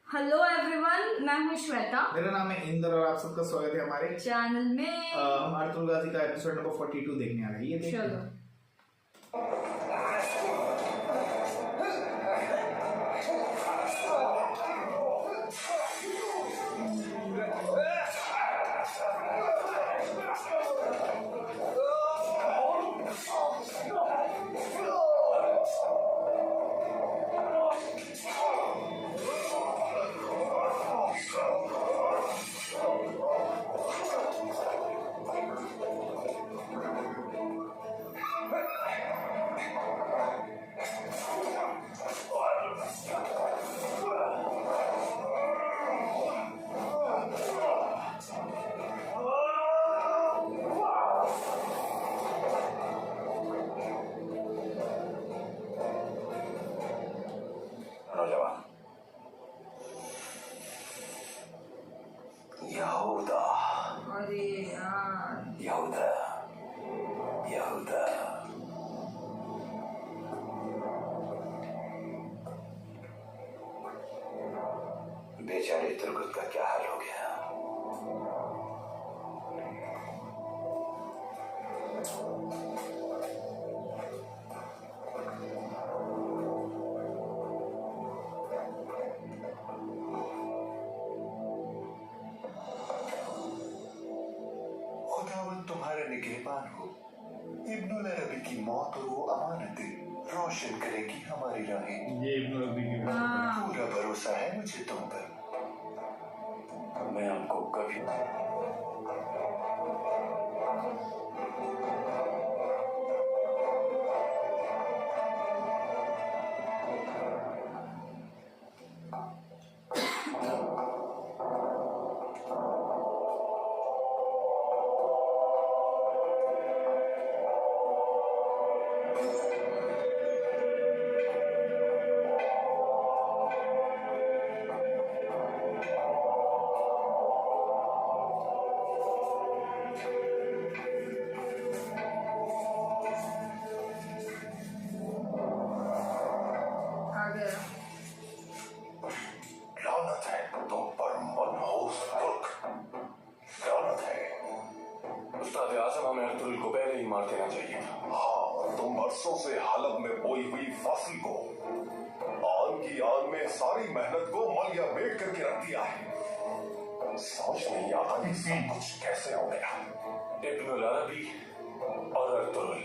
Hello everyone, मैं हूँ श्वेता। मेरा नाम है इंदर और आप सबका स्वागत है हमारे चैनल में। हम अर्तुल गाजी का एपिसोड नंबर 42 देखने आ रहे हैं। ये देखिए। चलो। यहूदा, अरे यार, यहूदा, यहूदा। बेचारे तुर्गुत का क्या हाल हो गया? खुदावंद तुम्हारे निगहबान हो। इब्नुल अरबी की मौत और वो अमानतें रोशन करेगी हमारी राहें। ये इब्नुल अरबी की पूरा भरोसा है मुझे तुम पर। मैं आपको कभी आ गया। लानत है तुम पर मनहूस तुर्क। लानत है। उस्ताद आजम, हमें अर्तुगरुल को पहले ही मार देना चाहिए था। हाँ, तुम बरसों से हलब में बोई हुई फसल को, आन की आन में सारी मेहनत को मलिया मेट करके रख दिया है। समझ नहीं आता कि सब कुछ कैसे हो गया। इब्नुल अरबी और अर्तुगरुल।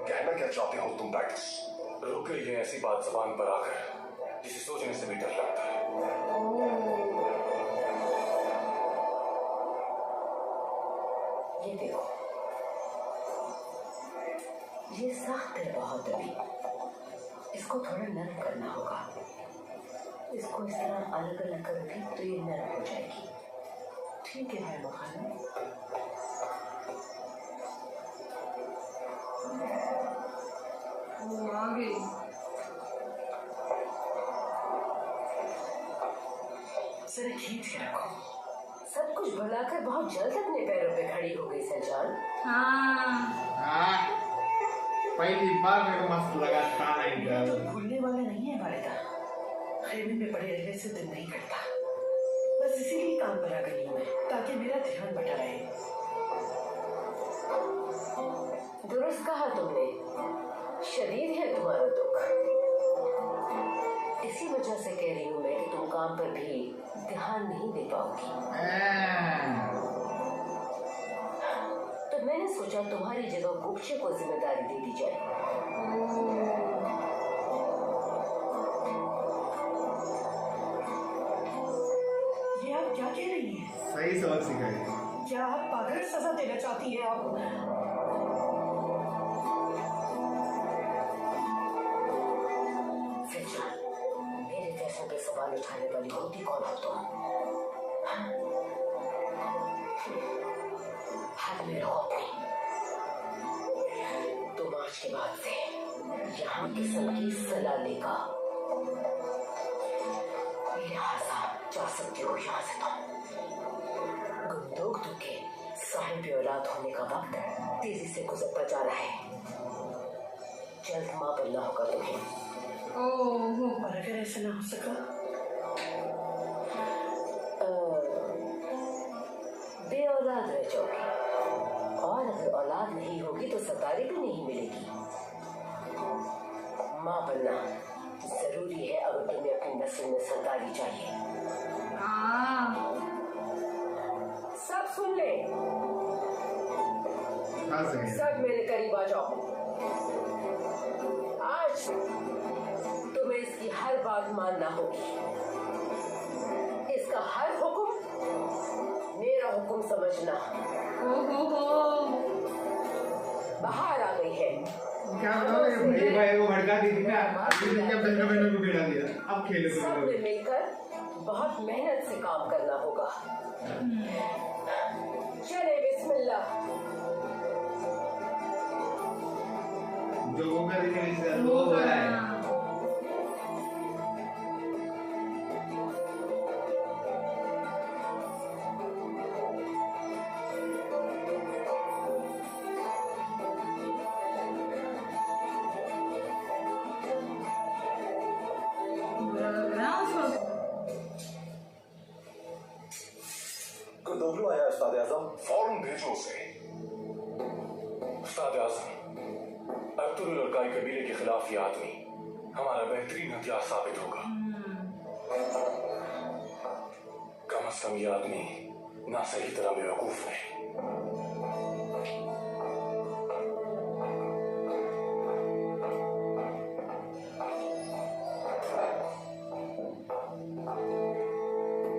कहना क्या चाहते हो तुम बैट्स? रुक गई है ऐसी बात जबान पर आकर जिसे सोचने से भी डर लगता है। ये देखो, ये सख्त है बहुत। अभी इसको थोड़ा नरम करना होगा। इसको इस तरह अलग अलग करोगे तो ये नरम हो जाएगी। ठीक है भाई मखाना। वो आ गई। जरा खींच के रखो। सब कुछ भुलाकर बहुत जल्द अपने पैरों पे खड़ी हो गई सजान। हाँ, पहली बार मेरे को मस्त लगा खाना इनका। तो भूलने वाला नहीं है वालिदा। खेमे में पड़े रहने से दिल नहीं करता। बस इसीलिए काम पर आ गई हूँ मैं, ताकि मेरा ध्यान बटा रहे। दुरुस्त कहा तुमने, शदीद है तुम्हारा दुख। इसी वजह से कह रही हूँ मैं कि तुम काम पर भी ध्यान नहीं दे पाओगी। तो मैंने सोचा तुम्हारी जगह गुप्चे को जिम्मेदारी दे दी जाए। ये आप क्या कह रही हैं? सही सबक सिखाई। क्या आप पागल सजा देना चाहती हैं आप? मेरे जैसों के सवाल उठाने वाली होती कौन हो तुम? हाथ में रहो अपनी। तुम आज के बाद से यहाँ किस्म की सलाह लेगा। मेरे हाथ जा सकते हो यहाँ से तुम। गुंदोक दुखे साहिब औलाद होने का वक्त तेजी से गुजरता जा रहा है। जल्द माँ बनना होगा तुम्हें। ओह, और अगर ऐसा ना हो सका सवारी भी नहीं मिलेगी। माँ बनना जरूरी है अगर तुम्हें अपनी नस्ल में संताली चाहिए। हाँ सब सुन ले, सब मेरे करीब आ जाओ। आज तुम्हें इसकी हर बात मानना होगी। इसका हर हुक्म मेरा हुक्म समझना। हो बाहर आ गई है। क्या बताओ, मेरी भाई को भड़का दी थी ना, जब बहनों बहनों को भिड़ा दिया, अब खेले तो सब में मिलकर बहुत मेहनत से काम करना होगा। चले बिस्मिल्लाह। जो वो करेंगे वो हो रहा है। गुरदोगलू आया उस्ताद आजम, फौरन भेजो उसे। उस्ताद आज़म, अब्दुल और काई कबीले के खिलाफ ये आदमी हमारा बेहतरीन हथियार साबित होगा। कम से कम ये आदमी ना सही तरह बेवकूफ नहीं।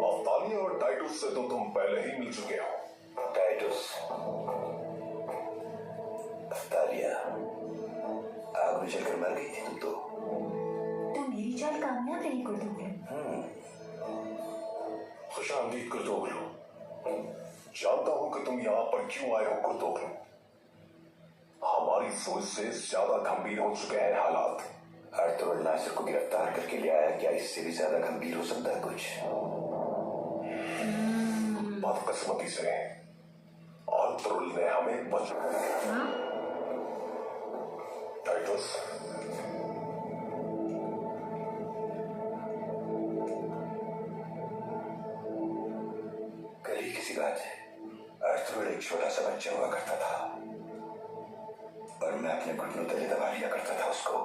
अफ्तालिया और टाइटस से तो तुम पहले ही मिल चुके हो। टाइटस, अफ्तालिया, आग में जलकर मर गई थी तुम तो मेरी चाल कामयाब रही गुरदोगलू। खुशामदीद गुरदोगलू। जानता हूं कि तुम यहाँ पर क्यों आए हो गुरदोगलू। हमारी सोच से ज्यादा गंभीर हो चुके हैं हालात। अर्तुगरुल नासिर को गिरफ्तार करके ले आया, क्या इससे भी ज्यादा गंभीर हो सकता है कुछ? बदकिस्मती से अर्तुगरुल ने हमें टाइटस, कल ही किसी बात है, अर्तुगरुल एक छोटा सा बच्चा हुआ करता था और मैं अपने घुटनों तले दबा लिया करता था उसको।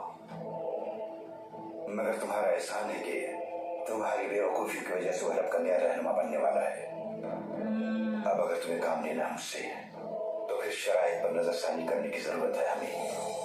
मगर तुम्हारा एहसान है कि तुम्हारी बेवकूफी की वजह से वो रब का नया रहनुमा बनने वाला है। अब अगर तुम्हें काम लेना है मुझसे, तो फिर शराइत पर नजरसानी करने की जरूरत है हमें।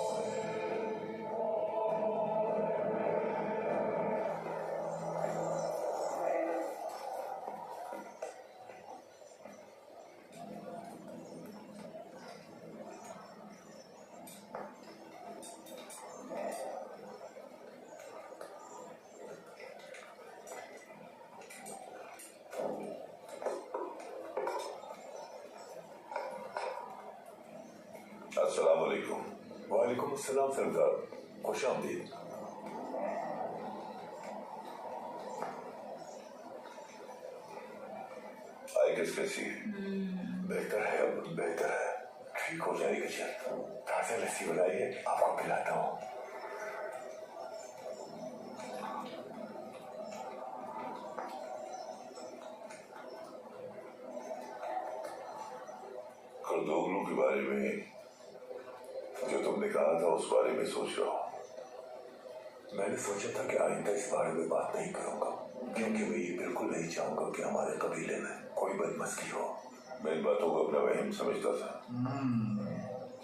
अस्सलाम वालेकुम। वालेकुम अस्सलाम सरदार, खुश आमदीद। आई गेस कैसी बेहतर है, अब बेहतर है, ठीक हो जाएगी जल्द। ताज़ा लस्सी बनाइए, आपको पिलाता हूँ। गुरदोगलू के बारे में जो तुमने कहा था उस बारे में सोच रहा हूँ। मैंने सोचा था कि आइंदा इस बारे में बात नहीं करूंगा, क्योंकि मैं ये बिल्कुल नहीं चाहूंगा कि हमारे कबीले में कोई बदमस्की हो। मैं इन बातों को अपना वहम समझता था,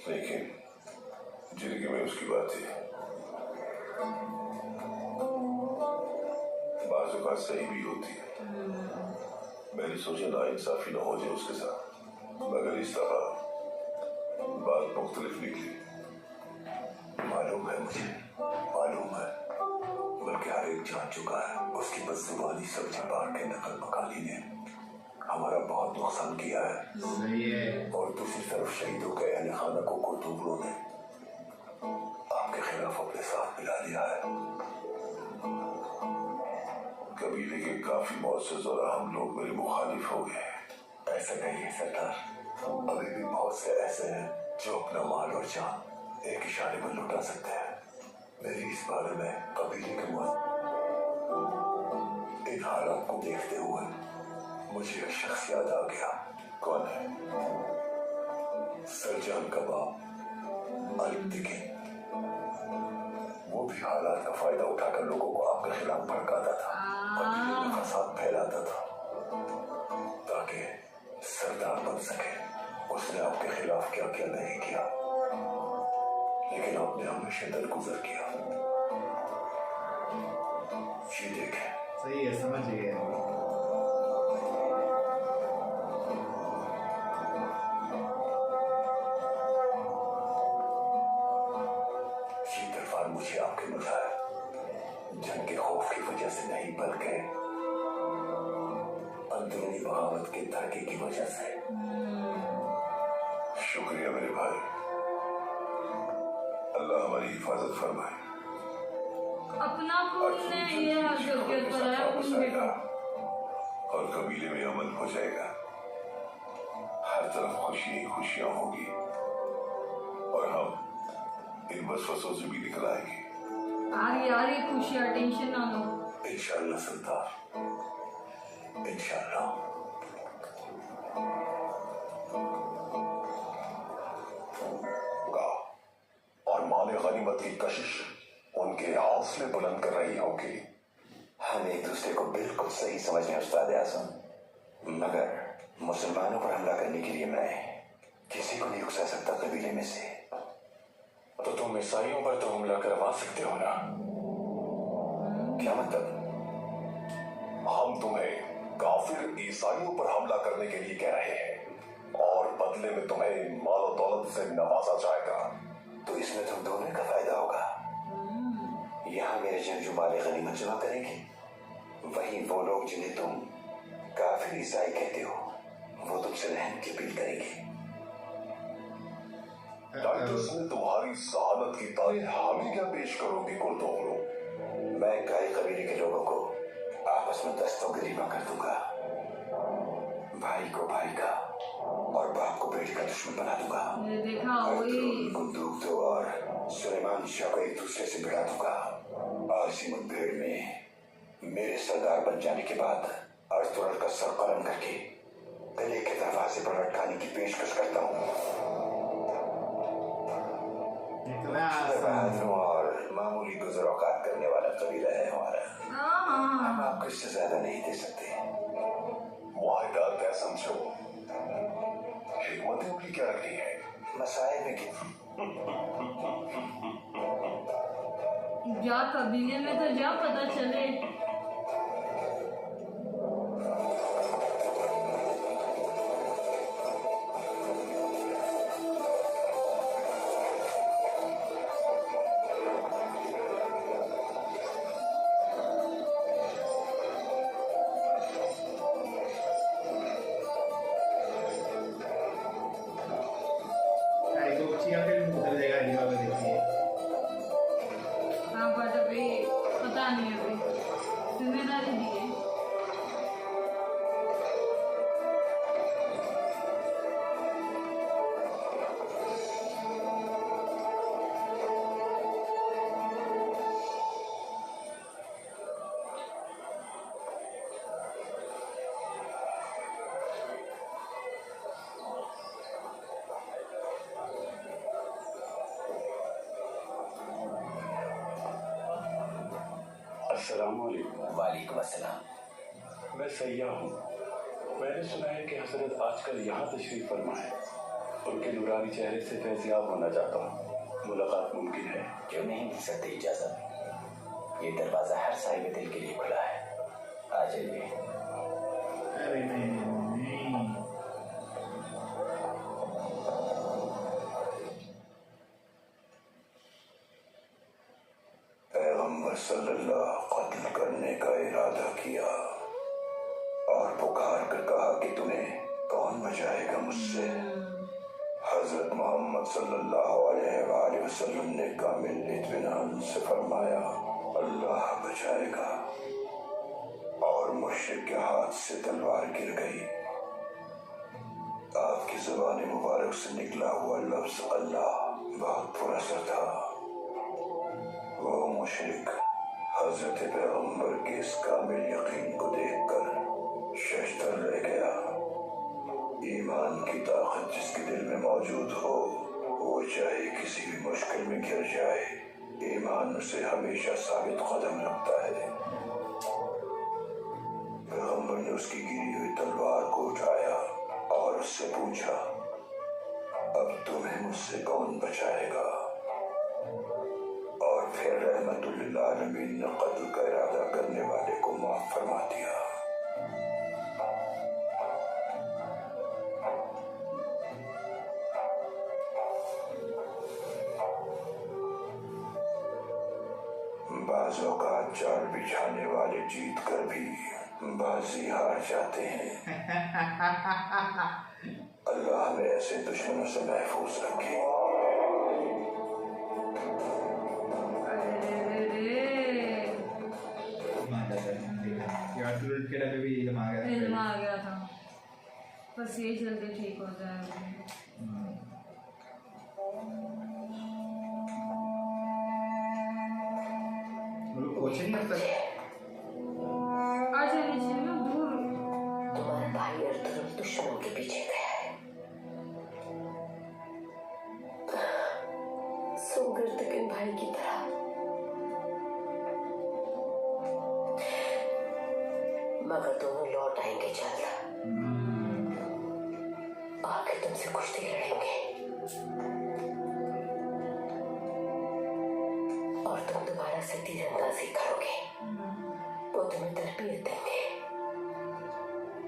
लेकिन जिंदगी में उसकी बात थी, बाज़ औक़ात सही भी होती है। मैंने सोचा नाइंसाफी न हो जाए उसके साथ, मगर इस दफा बात मुख्तलिफ निकली। मालूम है मुझे, मालूम है, बल्कि हर एक जान चुका है उसकी बदजुबानी सब्जी बांट के नकल मकानी ने हमारा बहुत नुकसान किया है। सही है। और दूसरी तरफ शहीदों के अहले खाना को गुरदोगलू ने आपके खिलाफ अपने साथ मिला लिया है। कबीले के काफी मुअज़्ज़ज़ और अहम लोग मेरे मुखालिफ हो गए। ऐसा नहीं है सरदार, अभी भी बहुत से ऐसे हैं जो अपना माल और जान एक इशारे में लुटा सकते हैं। मेरी इस बारे में कबीले के इन हालात को देखते हुए मुझे एक शख्स याद आ गया। कौन है? सरजान का बाप मालिक देखें, वो भी हालात का फायदा उठाकर लोगों को आपके खिलाफ भड़काता था, कबीले में फसाद फैलाता था ताकि सरदार बन सके। उसने आपके खिलाफ क्या क्या नहीं किया, लेकिन आपने हमेशा दरगुजर किया। ये देखें। सही है, समझ गए। ये तलवार मुझे आपके मजार जंग के खौफ की वजह से नहीं, बल्कि अंदरूनी बगावत के धड़के की वजह से। शुक्रिया मेरे भाई, अल्लाह हमारी हिफाजत फरमाए। अपना खून ने ये हकीकत कराया खून बेटा। और कबीले में अमन हो जाएगा, हर तरफ खुशी खुशियां होगी और हम इन वसवसों से भी निकल आएंगे। आ रही खुशियाँ, टेंशन ना लो। इंशाअल्लाह सरदार, इंशाअल्लाह। और माने गनीमत की कशिश उनके हौसले बुलंद कर रही होगी। हम एक दूसरे को बिल्कुल सही समझने उस्ताद आजम, मगर मुसलमानों पर हमला करने के लिए मैं किसी को नहीं उकसा सकता कबीले में से। तो तुम ईसाइयों पर तो हमला करवा सकते हो ना? क्या मतलब? हम तुम्हें काफिर ईसाइयों पर हमला करने के लिए कह रहे हैं और बदले में तुम्हें माल और दौलत से नवाजा जाएगा। तो इसमें तुम दोनों का फायदा होगा। यहाँ मेरे जंगजू माले गनीमत जमा करेंगे, वहीं वो लोग जिन्हें तुम काफिर ईसाई कहते हो वो तुमसे रहम की अपील करेंगे। टाइटस ने तुम्हारी सहानत की तारीफ हमें क्या पेश करोगे कुर्दोगलो? मैं कई कबीले के लोगों को आपस में दस्तों गिरीबा कर दूंगा, भाई को भाई का और बाप को बेटे का दुश्मन बना दूंगा। ये देखा वही गुंदूक और सुलेमान शाह को एक दूसरे से भिड़ा दूंगा। और इसी मुठभेड़ में मेरे सरदार बन जाने के बाद अर्तुगरुल का सर कलम करके गले के दरवाजे पर लटकाने की पेशकश करता हूँ। और मामूली गुजर औकात करने वाला कबीला है हमारा। हम आपको इससे ज्यादा नहीं दे सकते। मुआहिदा तय समझो। हिकमत अमली क्या रखनी है? मसाइल में जा कबीले में तो जा, पता चले। हाँ बट अभी पता नहीं, अभी जिम्मेदारी दी है। वालेकुम अस्सलाम। मैं सैयाह हूँ। मैंने सुना है कि हजरत आजकल यहाँ तशरीफ फरमा है। उनके नूरानी चेहरे से फैज़याब होना चाहता हूँ। मुलाकात मुमकिन है? क्यों नहीं मिल सकती इजाजत? ये दरवाजा हर साहिब दिल के लिए खुला है, आ जाइए। अरे नहीं। पैगंबर सल्लल्लाहु कत्ल करने का इरादा किया और पुकार कर कहा कि तुम्हें कौन बचाएगा मुझसे? हजरत मोहम्मद सल्लल्लाहु अलैहि वसल्लम ने कामिल इत्मीनान से फरमाया, अल्लाह बचाएगा। और मुश्रिक के हाथ से तलवार गिर गई। आपकी जुबान मुबारक से निकला हुआ लफ्ज अल्लाह बहुत पुरअसर था। वो मुशरिक हजरत पैगंबर के इस कामिल यकीन को देखकर शशदर रह गया। ईमान की ताकत जिसके दिल में मौजूद हो वो वो चाहे किसी भी मुश्किल में घिर जाए, ईमान उसे हमेशा साबित कदम रखता है। पैगंबर ने उसकी गिरी हुई तलवार को उठाया और उससे पूछा, अब तुम्हें मुझसे कौन बचाएगा? और फिर रहमतुल्लिल आलमीन ने कत्ल का इरादा करने वाले को माफ फरमा दिया। बाज़ औक़ात जाल बिछाने वाले जीत कर भी बाजी हार जाते हैं। अल्लाह हमें ऐसे दुश्मनों से महफूज रखे। यार टूलेट के डब्बे भी इल्म आ गया इल्म आ गया था, बस ये जल्दी ठीक हो जाए। कोचिंग में तक आज नीचे ना दूर तुम्हारा भाई अर्तुगरुल दुश्मनों के पीछे गया है। सुगर्तकिन भाई की तरह। मगर दोनों लौट आएंगे जल्द, आके तुमसे कुश्ती लड़ेंगे और तुम दोबारा से तीरंदाजी करोगे। वो तुम्हें तरबियत देंगे।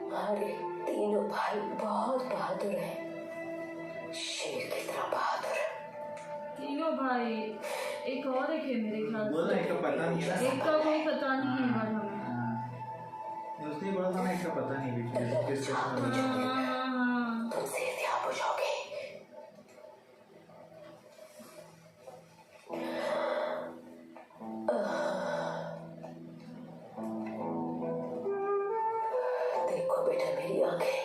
हमारे तीनों भाई बहुत बहादुर हैं, शेर की तरह बहादुर। तीनों भाई, एक और एक है मेरे ख्याल बोला से। एक का पता नहीं है। एक का कोई पता नहीं है बट हमें। उसने बोला था ना, एक का पता नहीं बीच किस स्टेशन में। हाँ, तुम सेहतियाब हो जाओगे। देखो बेटा, मेरी आंखें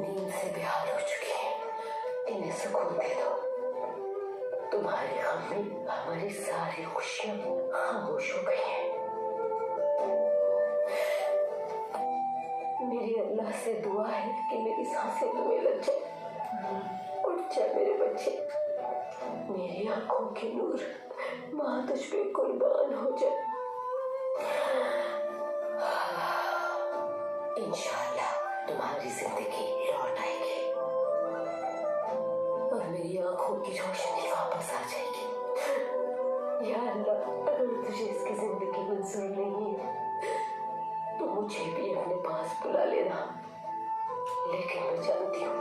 नींद से बेहाल हो चुकी हैं। इन्हें सुकून दे दो। तुम्हारे गम में हमारी सारी खुशियां खामोश हो गई हैं। मेरी अल्लाह से दुआ है कि मेरी सांसें तुम्हें लग जाए। उठ जा मेरे बच्चे, मेरी आंखों के नूर, माँ तुझ पे कुर्बान हो जाए। इंशाअल्लाह तुम्हारी जिंदगी लौट आएगी और मेरी आंखों की रोशनी वापस आ जाएगी। या अल्लाह, अगर तुझे इसकी जिंदगी मंजूर नहीं है तो मुझे भी अपने पास बुला लेना। लेकिन मैं जानती हूँ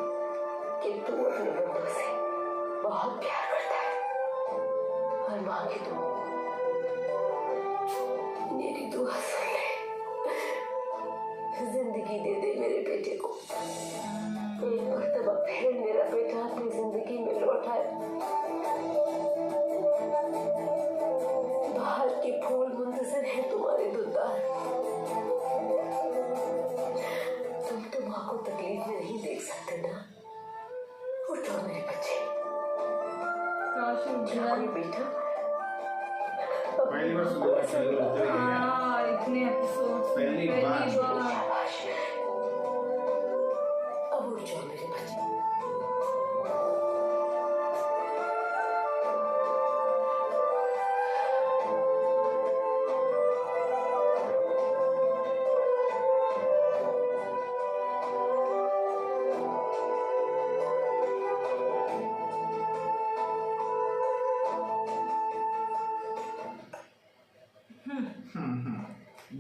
कि तू अपने बंदों से बहुत प्यार करता है और मांगी तो मेरी दुआ सुन ले। जिंदगी दे दे मेरे बेटे को। एक मर्तबा फिर मेरा बेटा अपनी जिंदगी में लौट आए। बाहर के फूल मुंतजर हैं तुम्हारे दुदार। तुम तो माँ को तकलीफ में नहीं देख सकते ना। उठो मेरे बच्चे। काश उठ क्या जाए। कोई बेटा पहली बार सुना। हाँ, इतने एपिसोड पहली बार। शाबाश। अब उठ जाओ मेरे बच्चे।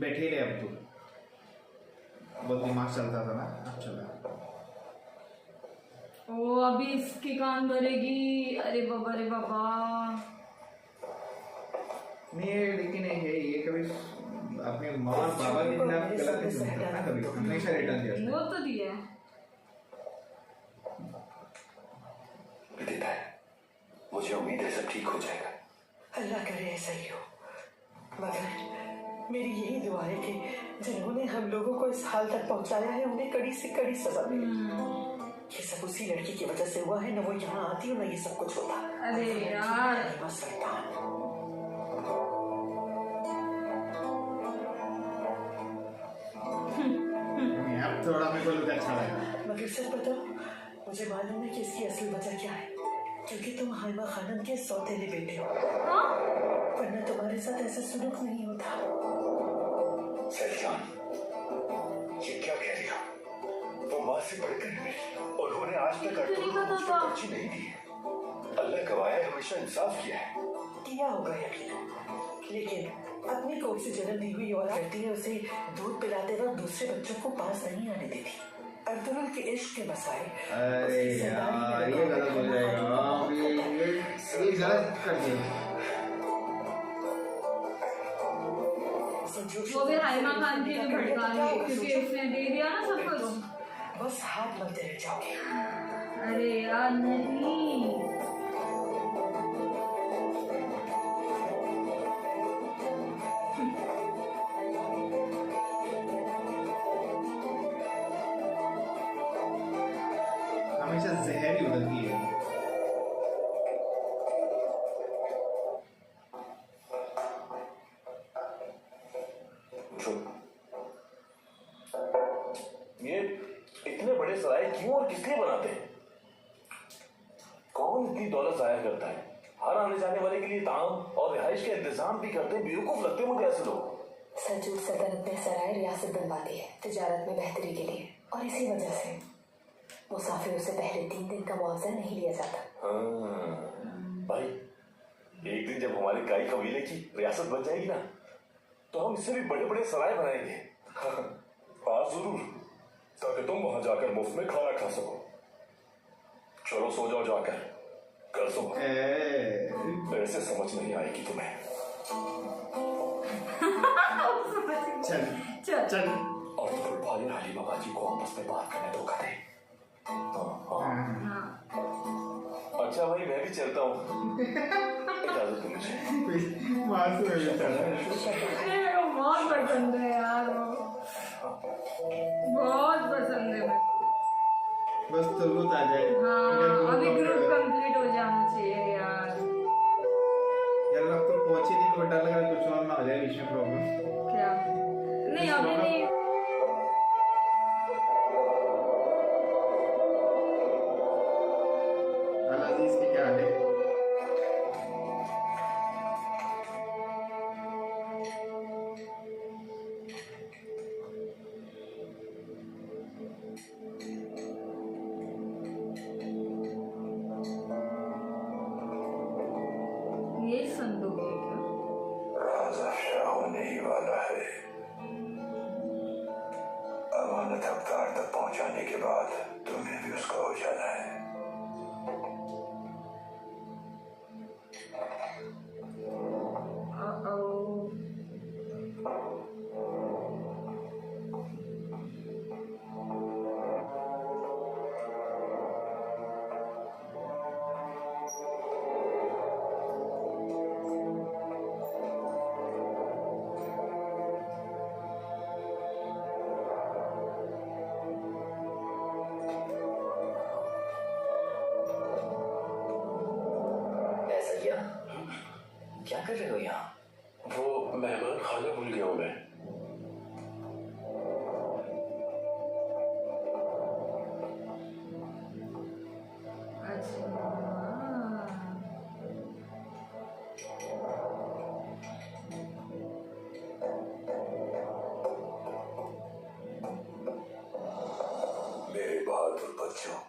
बैठे रहे अब तो। बहुत दिमाग चलता था ना, अब चला। ओ अभी इसकी कान भरेगी। अरे बाबा रे बाबा। नहीं लेकिन ये कभी अपने माँ और बाबा के खिलाफ गलत नहीं सुनता ना, कभी हमेशा रिटर्न दिया। वो तो दिया है। विदिता, मुझे उम्मीद है सब ठीक हो जाएगा। अल्लाह करे ऐसा ही हो। मगर मेरी यही दुआ है कि जिन्होंने हम लोगों को इस हाल तक पहुंचाया है उन्हें कड़ी से कड़ी सजा मिले। ये सब उसी लड़की की वजह से हुआ है। न वो यहाँ आती और न ये सब कुछ होता। अरे यार, सुल्तान। अब थोड़ा मेरे को लुक अच्छा लगा। मगर सच बताओ, मुझे मालूम है कि इसकी असल वजह क्या है। क्योंकि तुम हाइमा खानम के सौतेले बेटे हो, हाँ वरना तुम्हारे साथ ऐसा सुलूक नहीं होता। सैलजान, ये क्या कह रही हो? वो माँ से बढ़कर है मेरी। उन्होंने आज तक अर्तुगरुल को मुझ पर तरजीह नहीं दी है। अल्लाह गवाह है, हमेशा इंसाफ किया है। किया होगा यकीन, लेकिन अपनी कोख से जन्म ली हुई औरत करती है, उसे दूध पिलाते वक्त दूसरे बच्चों को पास नहीं आने देती। अर्तुगरुल के इश्क के मसाइल अरे यार ये गलत हो जाएगा। अब ये गलत कर दिया। वो भी हाइमा खान के लिए भड़का रही है क्योंकि उसने दे दिया ना सब कुछ। बस हाथ मलते रह जाओगे। अरे यार नहीं, हमेशा जहर ही बदलती है। ये इतने बड़े सराय क्यों और किस लिए बनाते हैं? कौन इतनी दौलत जाया करता है? हर आने जाने वाले के लिए ताम और रिहाइश के इंतजाम भी करते हैं। बेवकूफ लगते हैं मुझे ऐसे लोग। सल्जूक सल्तनत में सराय रियासत बनवाती है तिजारत में बेहतरी के लिए, और इसी वजह से मुसाफिरों से पहले 3 दिन का मुआवजा नहीं लिया जाता। भाई, एक दिन जब हमारे गाय कबीले की रियासत बन जाएगी ना, तो हम इससे भी बड़े बड़े सराय बनाएंगे। हाँ जरूर, ताकि तुम वहां जाकर मुफ्त में खाना खा सको। चलो सो जाओ जाकर, कल सुबह। ऐसे समझ नहीं आएगी तुम्हें। चल चल चल। और तो भाई हलीमा बाजी को आपस में बात करने धोखा दे। हाँ अच्छा भाई, मैं भी चलता हूँ। इजाजत दो मुझे। मासूम है बेचारा। मेरे को बहुत पसंद है यार, वो बहुत पसंद है। बस तुरबुत आ जाए। हाँ अभी ग्रुप कंप्लीट हो जाना चाहिए यार। यार अब तो पहुंचे नहीं, तो डर लग रहा है कुछ और ना हो जाए बीच में प्रॉब्लम। क्या नहीं अभी नहीं। अलाजीज की क्या है? ये संदूक है क्या? राज अफशा होने ही वाला है। अमानत हकदार तक पहुंचाने के बाद तुम्हें भी उसका हो जाना है। क्या कर रहे हो यहाँ? वो मेहमान खाना भूल गया हूँ मैं। मेरे बहादुर बच्चों,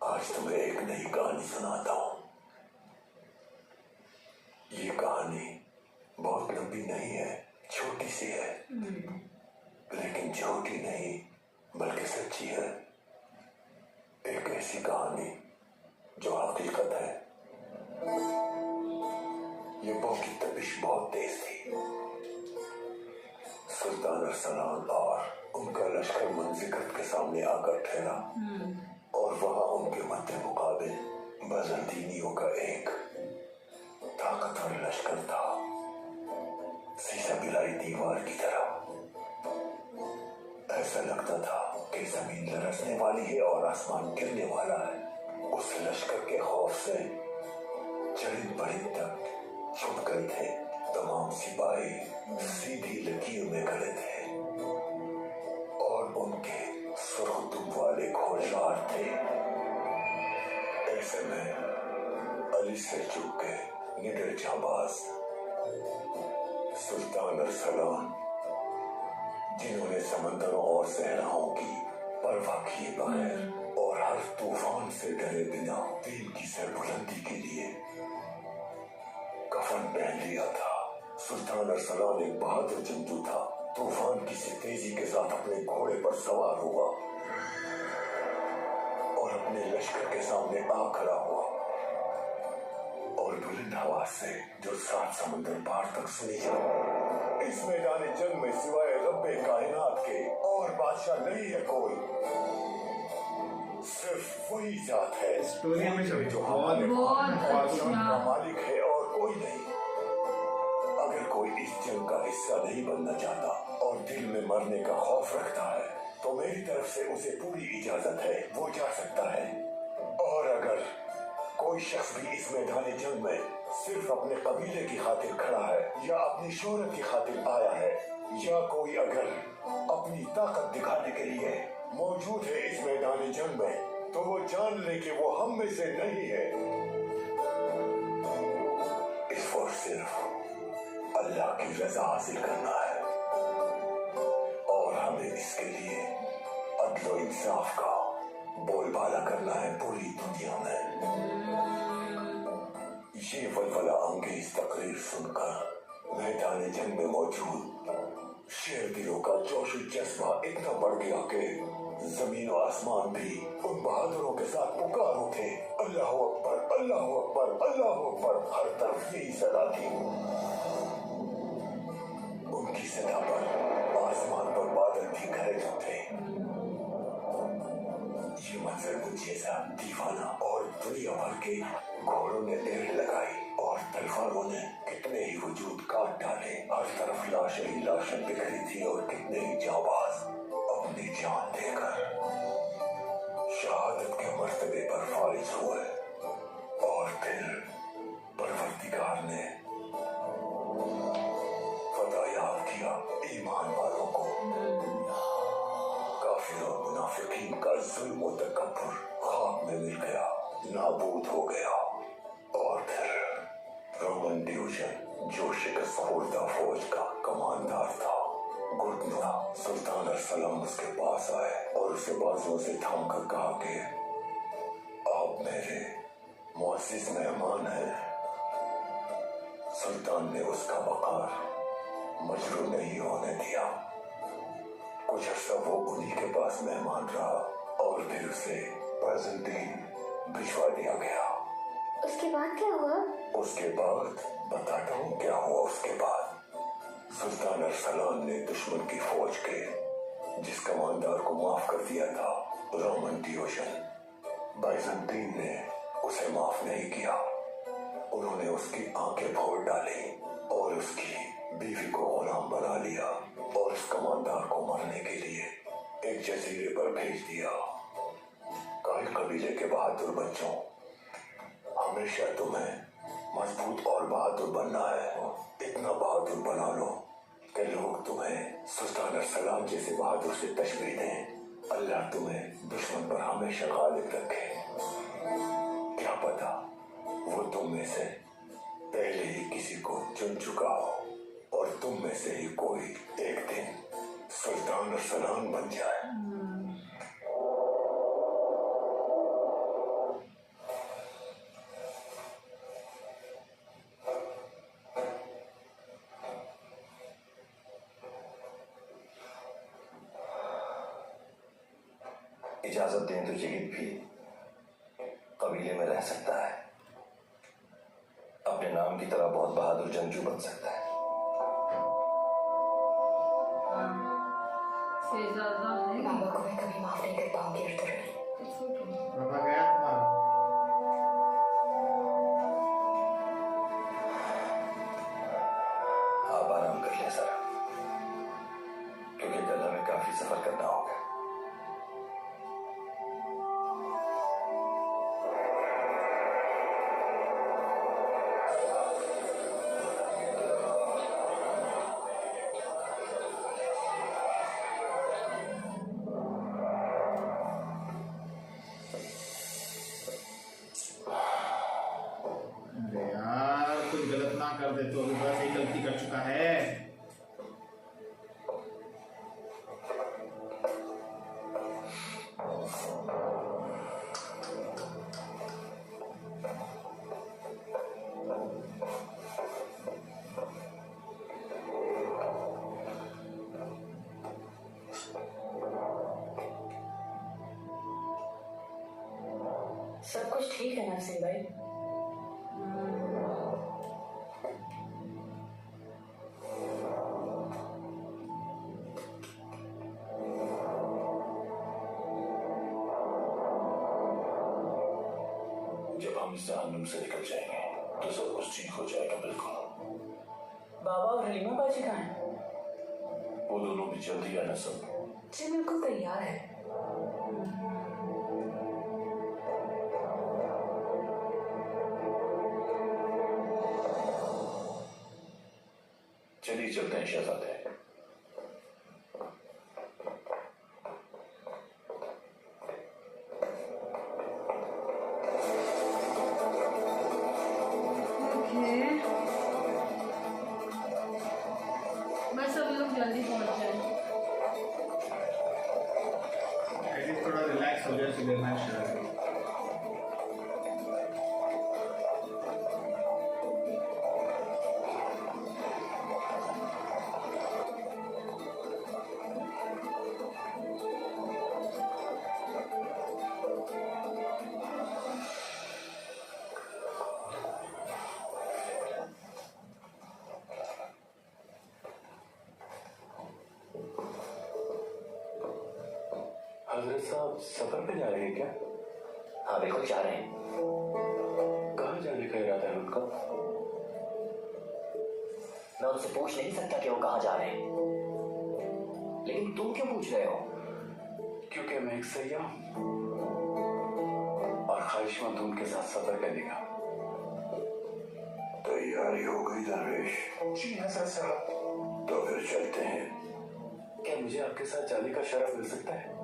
आज तुम्हें एक नई कहानी सुनाता हूँ। ये कहानी बहुत लंबी नहीं है, छोटी सी है, लेकिन झूठी नहीं बल्कि सच्ची है। एक ऐसी कहानी जो हकीकत है। ये बो की तपिश बहुत तेज थी। सुल्तान अरसलान और उनका लश्कर मंजिकत के सामने आकर ठहरा और वहां उनके मध्य मुकाबले बजंतीनियों का एक ताकतवर लश्कर था, सीसा बिलाई दीवार की तरह। ऐसा लगता था कि जमीन लरसने वाली है और आसमान गिरने वाला है। उस लश्कर के खौफ से चरिंद परिंद तक छुप गए थे। तमाम सिपाही सीधी लकीर में खड़े थे और उनके सुर्ख दुम वाले घोड़सवार थे। ऐसे में अली से चूक के निडर जाबाज सुल्तान अरसलान, जिन्होंने समंदरों और सहराओं की परवाह किए बगैर और हर तूफान से डरे बिना दीन की सरबुलंदी के लिए कफन पहन लिया था। सुल्तान अरसलान एक बहादुर जंगजू था। तूफान की सी तेजी के साथ अपने घोड़े पर सवार हुआ और अपने लश्कर के सामने आ खड़ा हुआ और बुलंद आवाज से जो 7 समुंदर पार तक सुनी जाए, इस मैदान जंग में सिवाय रब्बे कायनात के और बादशाह नहीं है कोई, सिर्फ वही जात है स्टोरी में जो बहुत हमारे बहुत का मालिक है और कोई नहीं। अगर कोई इस जंग का हिस्सा नहीं बनना चाहता और दिल में मरने का खौफ रखता है तो मेरी तरफ से उसे पूरी इजाजत है, वो जा सकता है। और अगर कोई शख्स भी इस मैदान जंग में सिर्फ अपने कबीले की खातिर खड़ा है या अपनी शोहरत की खातिर आया है या कोई अगर अपनी ताकत दिखाने के लिए मौजूद है इस मैदान जंग में, तो वो जान ले कि वो हम में से नहीं है। इस पर सिर्फ अल्लाह की रजा हासिल करना है और हमें इसके लिए अदल और इंसाफ का बोलबाला करना है पूरी दुनिया में। ये वलवला अंगेज तकरीर सुनकर मैदान जंग में मौजूद शेर दिलों का जोश जज्बा इतना बढ़ गया कि जमीन और आसमान भी उन बहादुरों के साथ पुकार उठे, अल्लाह अकबर, अल्लाह अकबर, अल्लाह अकबर। हर तरफ यही सदा थी। उनकी सदा पर आसमान पर बादल भी गरज उठे। ये मंजर मुझे सा दीवाना और दुनिया भर के घोड़ों ने देर लगाई और तलवारों ने कितने ही वजूद काट डाले। हर तरफ लाशें ही लाशें बिखरी थी और कितने ही जाबाज अपनी जान देकर शहादत के मर्तबे पर फारिज हुए। और फिर परवरदिगार ने फतह याद किया ईमान वालों को। काफिर और मुनाफिकीन का जुल्म और तकब्बुर खाक में मिल गया, नाबूद हो गया। और फिर रोमन डिवीजन जो शिकस्त खोर्दा फौज का कमांडर था, गुर्दनुरा सुल्तान अरसलान उसके पास आए और उसे बाजुओं से थाम कर कहा कि आप मेरे मुअज़्ज़िज़ मेहमान हैं। सुल्तान ने उसका वक़ार मजरूह नहीं होने दिया। कुछ अर्सा वो उन्हीं के पास मेहमान रहा और फिर उसे बाइज़ेंटीन भिजवा दिया गया। उसके बाद क्या हुआ? उसके बाद बताता हूँ क्या हुआ। उसके बाद सुल्तान अरसलान ने दुश्मन की फौज के जिस कमांडर को माफ कर दिया था, रोमन डिवीजन, बाइज़ेंटीन ने उसे माफ नहीं किया। उन्होंने उसकी आंखें फोड़ डाली और उसकी बीवी को गुलाम बना लिया और उस कमांडर को मारने के लिए एक जजीरे पर भेज दिया। कायल कबीले के बहादुर बच्चों, हमेशा तुम्हें मजबूत और बहादुर बनना है। इतना बहादुर बना लो कि लोग तुम्हें सुल्तान अरसलान जैसे बहादुर से तशबीह दें। अल्लाह तुम्हें दुश्मन पर हमेशा गालिब रखे। क्या पता वो तुम में से पहले ही किसी को चुन चुका हो और तुम में से ही कोई एक दिन सुल्तान अरसलान बन जाए। इजाजत दें तो यजीद भी कबीले में रह सकता है, अपने नाम की तरह बहुत बहादुर जंगजू बन सकता है। बाबा को मैं कभी माफ नहीं कर पाऊंगी अर्तुगरुल। बाबा गया तुम्हारा। आप आराम कर ले सर, क्योंकि कल हमें काफी सफर करना होगा। कुछ ठीक है नरसिंह भाई? जब हम इस जहन्नुम से निकल जाएंगे तो सब कुछ ठीक हो जाएगा। बिल्कुल। बाबा और हलीमा बाजी कहाँ हैं? वो दोनों भी जल्दी आना। सब जी बिल्कुल तैयार है। चलिए चलते हैं शहजादे। ओके, बस सब लोग जल्दी पहुंच जाए। एटलीस्ट थोड़ा रिलैक्स हो जाए सुलेमान शाह। हजरत साहब सफर पे जा रहे हैं क्या? हाँ बिल्कुल जा रहे हैं। कहाँ जाने का इरादा है उनका? मैं उनसे पूछ नहीं सकता कि वो कहाँ जा रहे हैं, लेकिन तुम क्यों पूछ रहे हो? क्योंकि मैं एक सैयाह हूं और ख्वाहिशमंद हूं उनके साथ सफर करने का। तैयारी हो गई दरवेश? जी हजरत साहब। तो फिर चलते हैं। क्या मुझे आपके साथ जाने का शरफ मिल सकता है?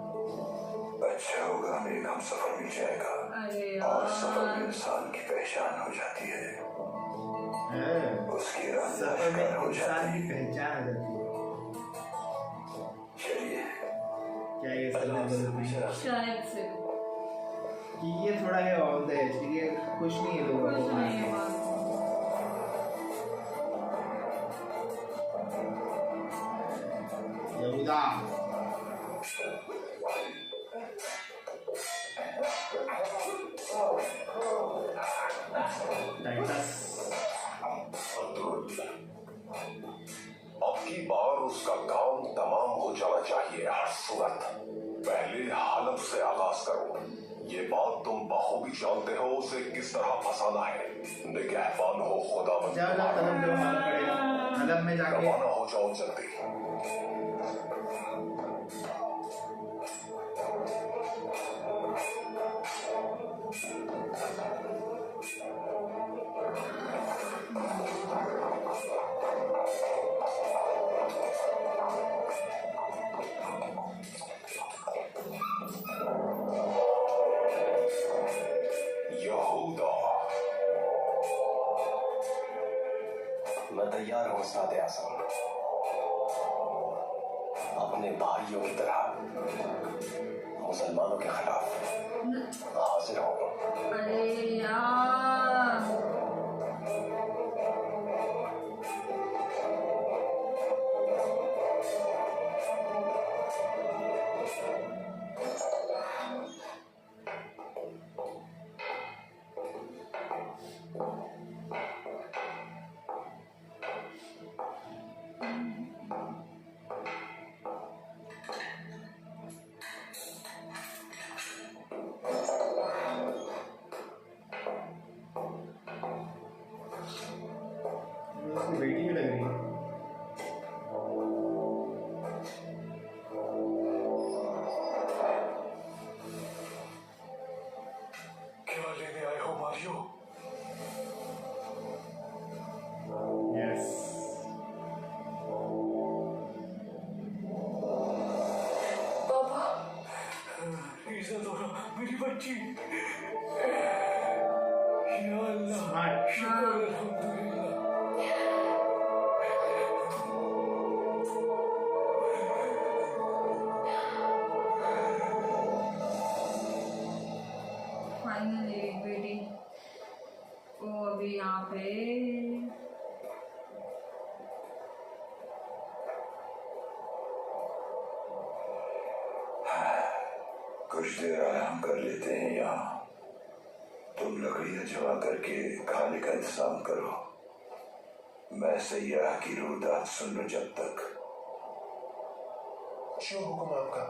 अच्छा होगा, हमें एक हम सफर मिल जाएगा। अरे और सफर में यार, इंसान की पहचान हो जाती है, उसकी सफर में राह हो इंसान जाती की है। पहचान आ जाती है। चलिए। क्या ये अल्लाह सच से है? हमेशा शायद से कि ये थोड़ा है ऑल द एज, ये कुछ नहीं है लोगों कुछ को। नहीं है बात। यहूदा टाइटस। अब की बार उसका काम तमाम हो जाना चाहिए। हर सूरत पहले हलफ से आगाज करो। ये बात तुम बखूबी जानते हो उसे किस तरह फंसाना है। निगहबान हो खुदा जाओ जाओ, कदम जो मालूम पड़ेगा कदम में जाके। रवाना हो जाओ जल्दी। यहूदा। मैं तैयार हूं उस्ताद आज़म। अपने भाइयों की तरह मुसलमानों के खिलाफ हाजिर हूं। अरे यार, उसकी बेटी भी लग रही है। क्या लेने आए हो मारियो? यस। पापा इज्जत हो मेरी बच्ची। या अल्लाह, स्मार्ट। शुक्र अल्हम्दुलिल्लाह। फाइनली बेटी वो अभी यहाँ पे कुछ देर आराम कर लेते हैं यहाँ। तुम लकड़ियां जमा करके खाने का इंतजाम करो। मैं सैयाह की रुदात सुन लूं जब तक। जो हुक्म आपका।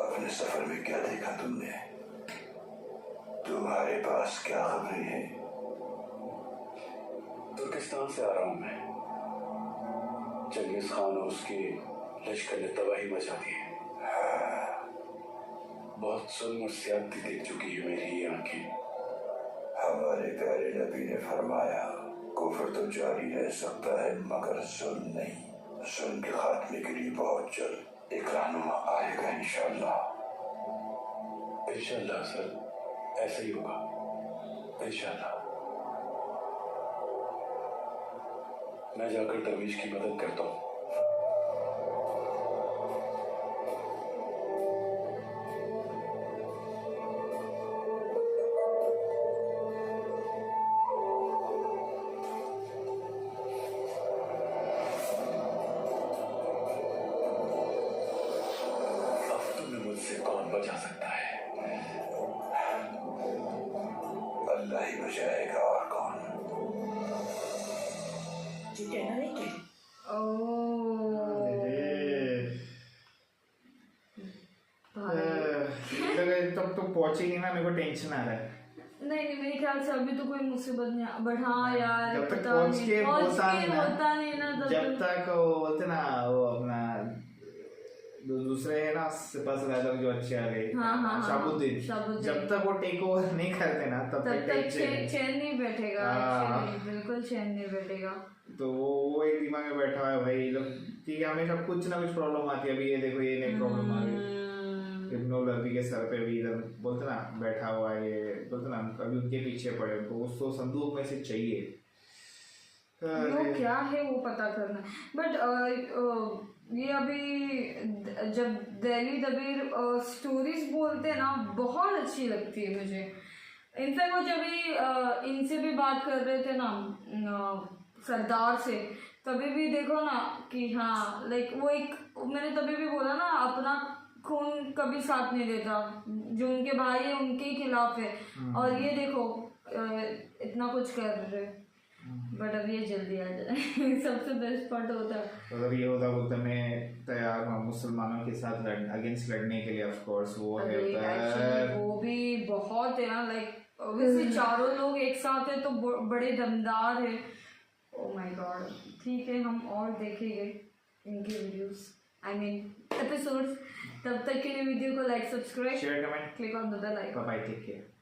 अपने सफर में क्या देखा तुमने? तुम्हारे पास क्या खबरें हैं? तुर्किस्तान से आ रहा हूं मैं। चंगेज खान और उसके लश्कर ने तबाही मचा दी है। बहुत जुल्म और ज्यादती देख चुकी है मेरी ये आंखें। हमारे प्यारे नबी ने फरमाया, कुफ्र तो जारी रह सकता है मगर जुल्म नहीं। जुल्म के खात्मे के लिए बहुत जल्द एक रहनुमा आएगा इंशाअल्लाह। इंशाअल्लाह सर, ऐसा ही होगा इंशाअल्लाह। मैं जाकर दरवेश की मदद करता हूँ। कौन बचा सकता है? अल्लाह ही बचाएगा और कौन। जी कहना नहीं कि तब तो पहुंचेगी ना, मेरे को टेंशन आ रहा है। नहीं मेरे ख्याल से अभी तो कोई मुसीबत नहीं, बट हाँ यार जब तक पता पहुंच नहीं, के पहुंच होता के नहीं ना, होता नहीं ना, जब तक वो बोलते ना वो अपना दूसरे है ना सिपा सलार जो अच्छे आ गए, हाँ, शाबुद्दीन, जब तक वो टेक ओवर नहीं करते ना तब तक चैन नहीं बैठेगा। बिल्कुल चैन नहीं बैठेगा। तो वो एक दिमाग में बैठा है भाई लोग, ठीक है हमेशा कुछ ना कुछ प्रॉब्लम आती है। अभी ये देखो ये नई प्रॉब्लम आ गई, इब्नो लवी के सर पे भी इधर बोलते ना बैठा हुआ है, ये बोलते ना कभी उनके पीछे पड़े, उनको उसको संदूक में से चाहिए। वो क्या है वो पता करना। बट ये अभी जब दिल्ली दबीर स्टोरीज बोलते हैं ना, बहुत अच्छी लगती है मुझे। इनफैक्ट वो जब इनसे भी बात कर रहे थे ना सरदार से, तभी भी देखो ना कि हाँ लाइक वो एक, मैंने तभी भी बोला ना अपना खून कभी साथ नहीं देता, जो उनके भाई है उनके ही खिलाफ है। और ये देखो इतना कुछ कर रहे, बट अब ये जल्दी आ जाए। सबसे बेस्ट पार्ट होता है अगर ये होता बोलते मैं तैयार हूँ मुसलमानों के साथ अगेंस्ट लड़ने के लिए, ऑफ कोर्स वो है वो भी बहुत है ना, लाइक ऑब्वियसली चारों लोग एक साथ है तो बड़े दमदार है। Oh my God. ठीक है हम और देखेंगे इनके वीडियोस, आई मीन एपिसोड्स। तब तक के लिए वीडियो को like, subscribe, share, comment, click on the bell icon. Bye, take care.